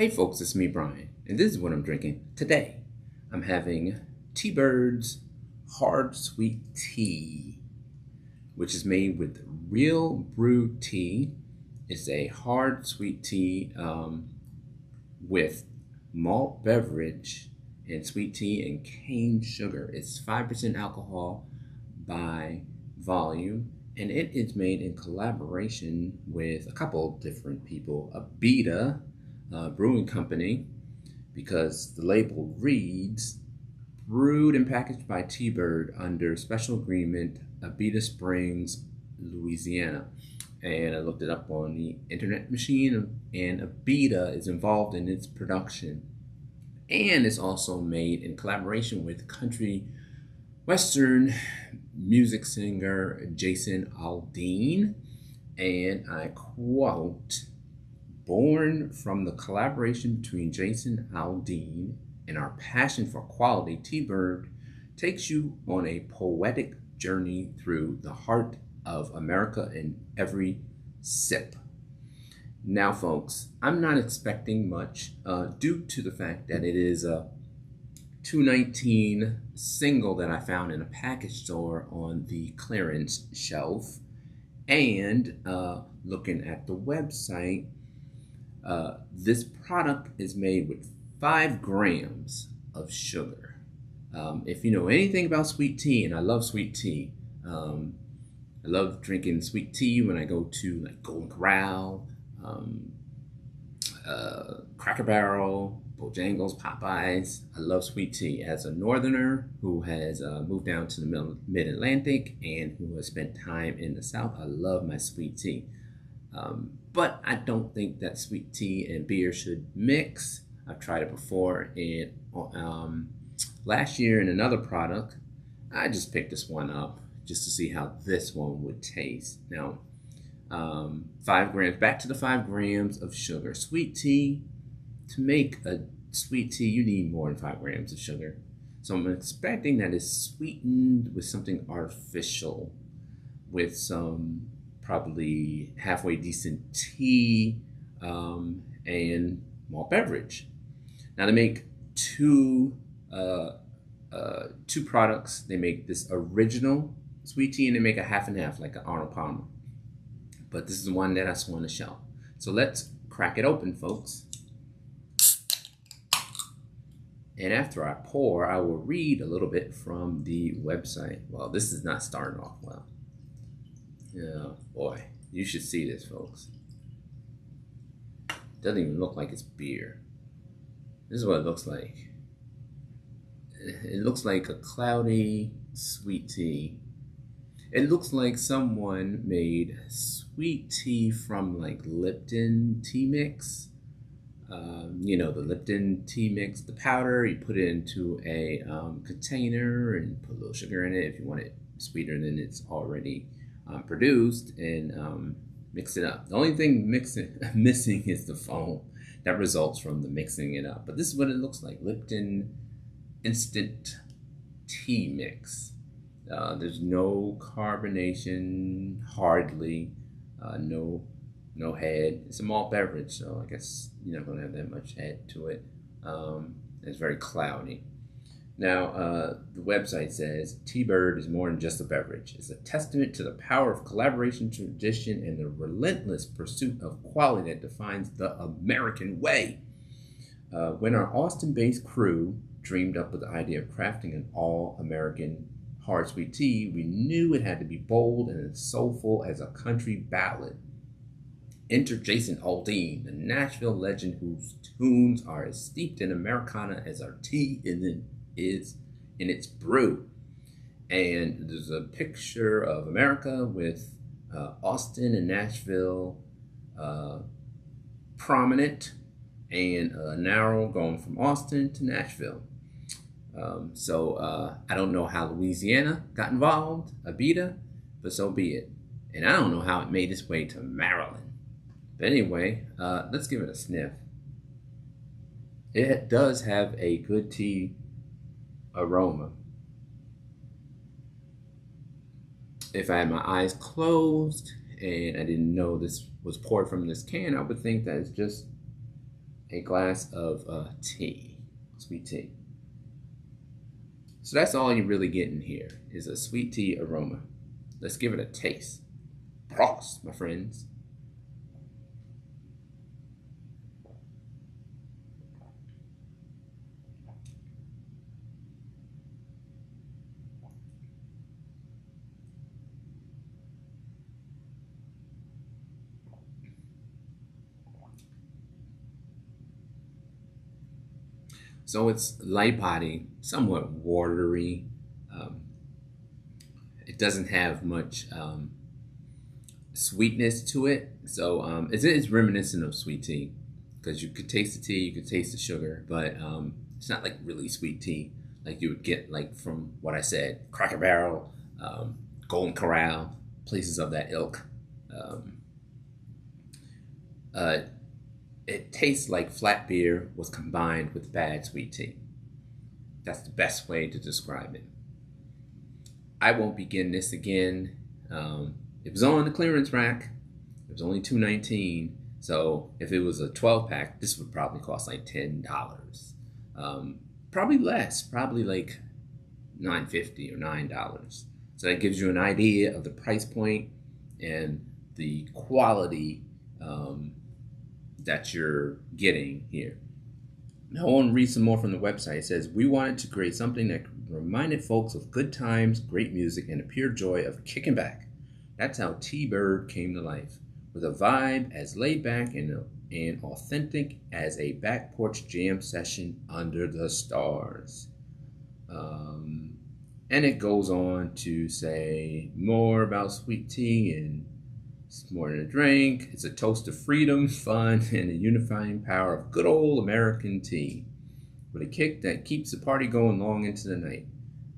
Hey folks, it's me, Brian, and this is what I'm drinking today. I'm having Teabird's Hard Sweet Tea, which is made with real brewed tea. It's a hard sweet tea with malt beverage and sweet tea and cane sugar. It's 5% alcohol by volume, and it is made in collaboration with a couple different people. Abita Brewing Company, because the label reads brewed and packaged by Teabird under special agreement, Abita Springs, Louisiana. And I looked it up on the internet machine, and Abita is involved in its production. And it's also made in collaboration with country western music singer Jason Aldean. And I quote, "Born from the collaboration between Jason Aldean and our passion for quality, Teabird takes you on a poetic journey through the heart of America in every sip." Now, folks, I'm not expecting much due to the fact that it is a 219 single that I found in a package store on the clearance shelf. And looking at the website, this product is made with 5 grams of sugar. If you know anything about sweet tea, and I love sweet tea, I love drinking sweet tea when I go to like Golden Corral, Cracker Barrel, Bojangles, Popeyes. I love sweet tea. As a northerner who has moved down to the mid-Atlantic and who has spent time in the South, I love my sweet tea. But I don't think that sweet tea and beer should mix. I've tried it before, and last year in another product, I just picked this one up just to see how this one would taste. Now, 5 grams, back to the 5 grams of sugar. Sweet tea, to make a sweet tea, you need more than 5 grams of sugar. So I'm expecting that it's sweetened with something artificial, with some probably halfway decent tea and malt beverage. Now they make two products. They make this original sweet tea and they make a half and half, like an Arnold Palmer. But this is the one that I saw on the shelf. So let's crack it open, folks. And after I pour, I will read a little bit from the website. Well, this is not starting off well. Yeah, boy, you should see this, folks. Doesn't even look like it's beer. This is what it looks like. It looks like a cloudy sweet tea. It looks like someone made sweet tea from like Lipton tea mix. You know, the Lipton tea mix, the powder, you put it into a container and put a little sugar in it if you want it sweeter than it's already produced, and mix it up. The only thing missing is the foam that results from the mixing it up. But this is what it looks like: Lipton instant tea mix. There's no carbonation, hardly, no head. It's a malt beverage, so I guess you're not going to have that much head to it. It's very cloudy. Now, the website says, Teabird is more than just a beverage. It's a testament to the power of collaboration, tradition, and the relentless pursuit of quality that defines the American way. When our Austin-based crew dreamed up with the idea of crafting an all-American hard sweet tea, we knew it had to be bold and as soulful as a country ballad. Enter Jason Aldean, the Nashville legend whose tunes are as steeped in Americana as our tea is in its brew. And there's a picture of America with Austin and Nashville prominent, and an arrow going from Austin to Nashville. So I don't know how Louisiana got involved, Abita, but so be it. And I don't know how it made its way to Maryland. But anyway, let's give it a sniff. It does have a good tea aroma. If I had my eyes closed and I didn't know this was poured from this can, I would think that it's just a glass of tea, sweet tea. So that's all you're really getting here is a sweet tea aroma. Let's give it a taste. Prost, my friends. So it's light body, somewhat watery. Um, it doesn't have much sweetness to it. So it's reminiscent of sweet tea because you could taste the tea, you could taste the sugar, but it's not like really sweet tea like you would get like from what I said, Cracker Barrel, um, Golden Corral, places of that ilk. Um, uh, it tastes like flat beer was combined with bad sweet tea. That's the best way to describe it. I won't be getting this again. It was on the clearance rack. It was only $2.19. So if it was a 12 pack, this would probably cost like $10. Probably less, probably like $9.50 or $9. So that gives you an idea of the price point and the quality that you're getting here. Now, I want to read some more from the website. It says, we wanted to create something that reminded folks of good times, great music, and the pure joy of kicking back. That's how Teabird came to life, with a vibe as laid back and authentic as a back porch jam session under the stars. And it goes on to say more about sweet tea and it's more than a drink. It's a toast to freedom, fun, and the unifying power of good old American tea with a kick that keeps the party going long into the night.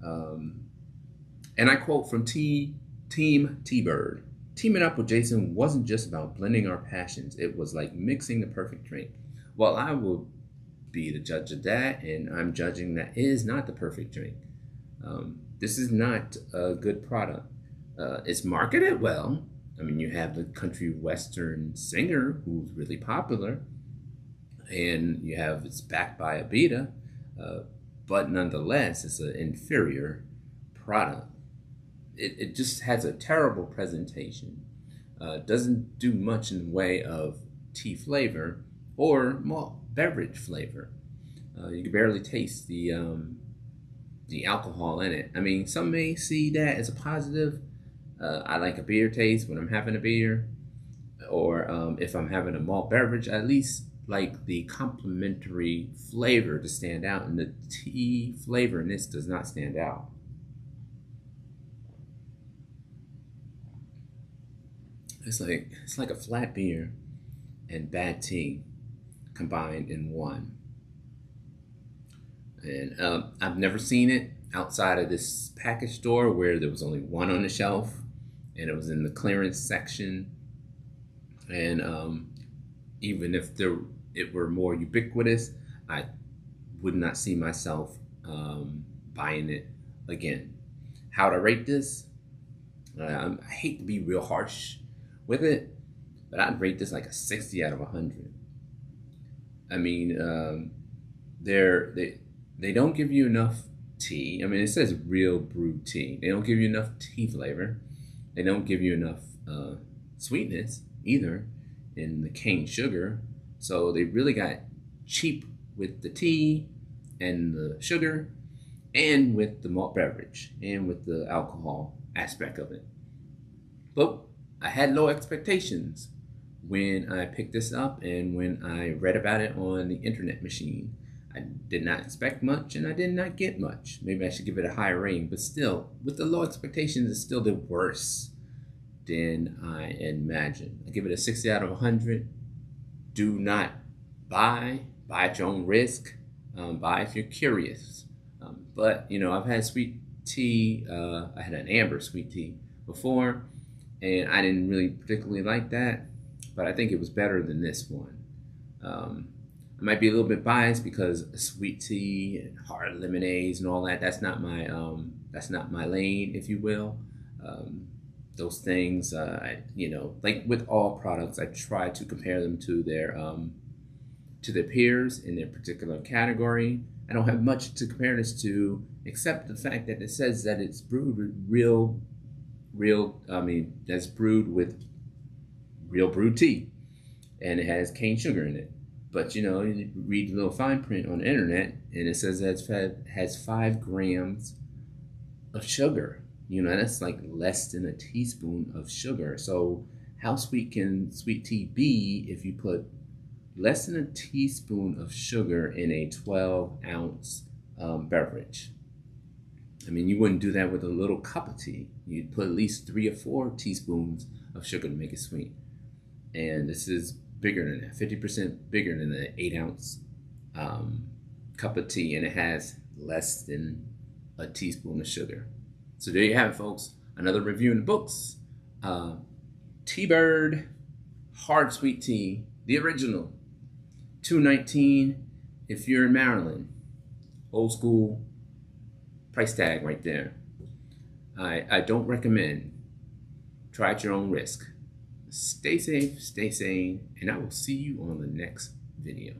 And I quote from Team Teabird. Teaming up with Jason wasn't just about blending our passions. It was like mixing the perfect drink. Well, I will be the judge of that, and I'm judging that it is not the perfect drink. This is not a good product. It's marketed well. I mean, you have the country western singer who's really popular, and you have it's backed by Abita, but nonetheless, it's an inferior product. It just has a terrible presentation. Doesn't do much in the way of tea flavor or malt beverage flavor. You can barely taste the alcohol in it. I mean, some may see that as a positive. I like a beer taste when I'm having a beer, or if I'm having a malt beverage, I at least like the complementary flavor to stand out, and the tea flavor in this does not stand out. It's like a flat beer and bad tea combined in one. And I've never seen it outside of this package store where there was only one on the shelf, and it was in the clearance section. And even if it were more ubiquitous, I would not see myself buying it again. How to rate this? I hate to be real harsh with it, but I'd rate this like a 60 out of 100. I mean, they don't give you enough tea. I mean, it says real brewed tea. They don't give you enough tea flavor. They don't give you enough sweetness either in the cane sugar. So they really got cheap with the tea and the sugar and with the malt beverage and with the alcohol aspect of it. But I had low expectations when I picked this up and when I read about it on the internet machine. I did not expect much and I did not get much. Maybe I should give it a higher rating, but still, with the low expectations, it's still the worse than I imagined. I give it a 60 out of 100. Do not buy at your own risk. Buy if you're curious. But, you know, I've had sweet tea. I had an amber sweet tea before, and I didn't really particularly like that, but I think it was better than this one. I might be a little bit biased because sweet tea and hard lemonades and all that, that's not my lane, if you will. Those things, like with all products, I try to compare them to to their peers in their particular category. I don't have much to compare this to, except the fact that it says that it's brewed with that's brewed with real brewed tea, and it has cane sugar in it. But you know, you read the little fine print on the internet, and it says that it has 5 grams of sugar. You know, that's like less than a teaspoon of sugar. So how sweet can sweet tea be if you put less than a teaspoon of sugar in a 12-ounce beverage? I mean, you wouldn't do that with a little cup of tea. You'd put at least 3 or 4 teaspoons of sugar to make it sweet. And this is bigger than that, 50% bigger than the 8-ounce cup of tea, and it has less than a teaspoon of sugar. So there you have it, folks. Another review in the books. Teabird hard sweet tea, the original, $2.19. If you're in Maryland, old school price tag right there. I don't recommend. Try at your own risk. Stay safe, stay sane, and I will see you on the next video.